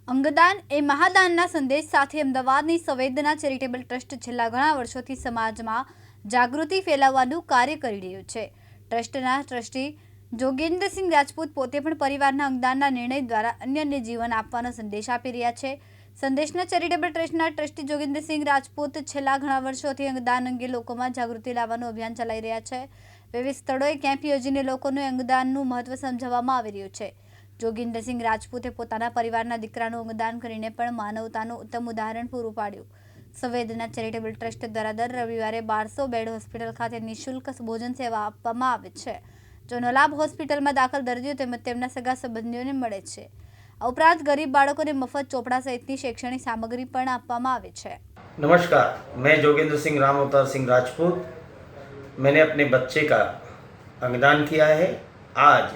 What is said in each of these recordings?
અંગદાન એ મહાદાનના સંદેશ સાથે અમદાવાદની સંવેદના ચેરિટેબલ ટ્રસ્ટ છેલ્લા ઘણા વર્ષોથી સમાજમાં જાગૃતિ ફેલાવવાનું કાર્ય કરી રહ્યું છે। ટ્રસ્ટના ટ્રસ્ટી જોગેન્દ્રસિંહ રાજપૂત પોતે પણ પરિવારના અંગદાનના નિર્ણય દ્વારા અન્યને જીવન આપવાનો સંદેશ આપી રહ્યા છે। સંદેશના ચેરિટેબલ ટ્રસ્ટના ટ્રસ્ટી જોગેન્દ્રસિંહ રાજપૂત છેલ્લા ઘણા વર્ષોથી અંગદાન અંગે લોકોમાં જાગૃતિ લાવવાનું અભિયાન ચલાવી રહ્યા છે। વિવિધ સ્થળોએ કેમ્પ યોજીને લોકોને અંગદાનનું મહત્વ સમજાવવામાં આવી રહ્યું છે। જોગેન્દ્રસિંહ રાજપૂતે પોતાના પરિવારના દીકરાનું અંગદાન કરીને પણ માનવતાનું ઉત્તમ ઉદાહરણ પૂરું પાડ્યું। સંવેદના ચેરિટેબલ ટ્રસ્ટ દ્વારા દર રવિવારે 1200 બેડ હોસ્પિટલ ખાતે નિઃશુલ્ક ભોજન સેવા આપવામાં આવે છે, જેનો લાભ હોસ્પિટલમાં દાખલ દર્દીઓ તેમજ તેમના સગા સંબંધીઓને મળે છે। આ ઉપરાંત ગરીબ બાળકોને મફત ચોપડા સહિતની શૈક્ષણિક સામગ્રી પણ આપવામાં આવે છે। नमस्कार, मैं जोगेंद्र सिंह राम अवतार सिंह राजपूत। मैंने अपने बच्चे का अंगदान किया है। आज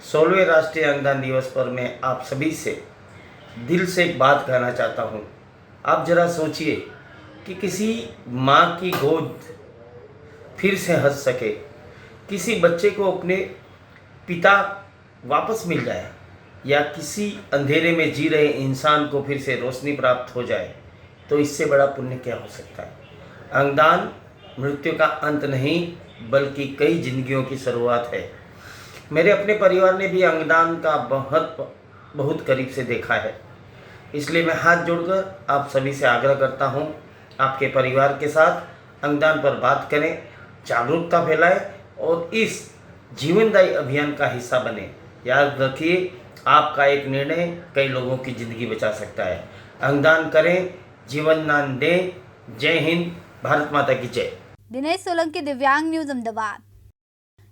16वें राष्ट्रीय अंगदान दिवस पर मैं आप सभी से दिल से एक बात कहना चाहता हूँ। आप ज़रा सोचिए कि किसी माँ की गोद फिर से हंस सके, किसी बच्चे को अपने पिता वापस मिल जाए, या किसी अंधेरे में जी रहे इंसान को फिर से रोशनी प्राप्त हो जाए, तो इससे बड़ा पुण्य क्या हो सकता है। अंगदान मृत्यु का अंत नहीं, बल्कि कई जिंदगियों की शुरुआत है। मेरे अपने परिवार ने भी अंगदान का बहुत करीब से देखा है, इसलिए मैं हाथ जोड़कर आप सभी से आग्रह करता हूँ, आपके परिवार के साथ अंगदान पर बात करें, जागरूकता फैलाएं और इस जीवनदायी अभियान का हिस्सा बने। याद रखिए, आपका एक निर्णय कई लोगों की ज़िंदगी बचा सकता है। अंगदान करें, जीवन दान दें। जय हिंद, भारत माता की जय। दिनेश सोलंकी, दिव्यांग न्यूज़, अहमदाबाद।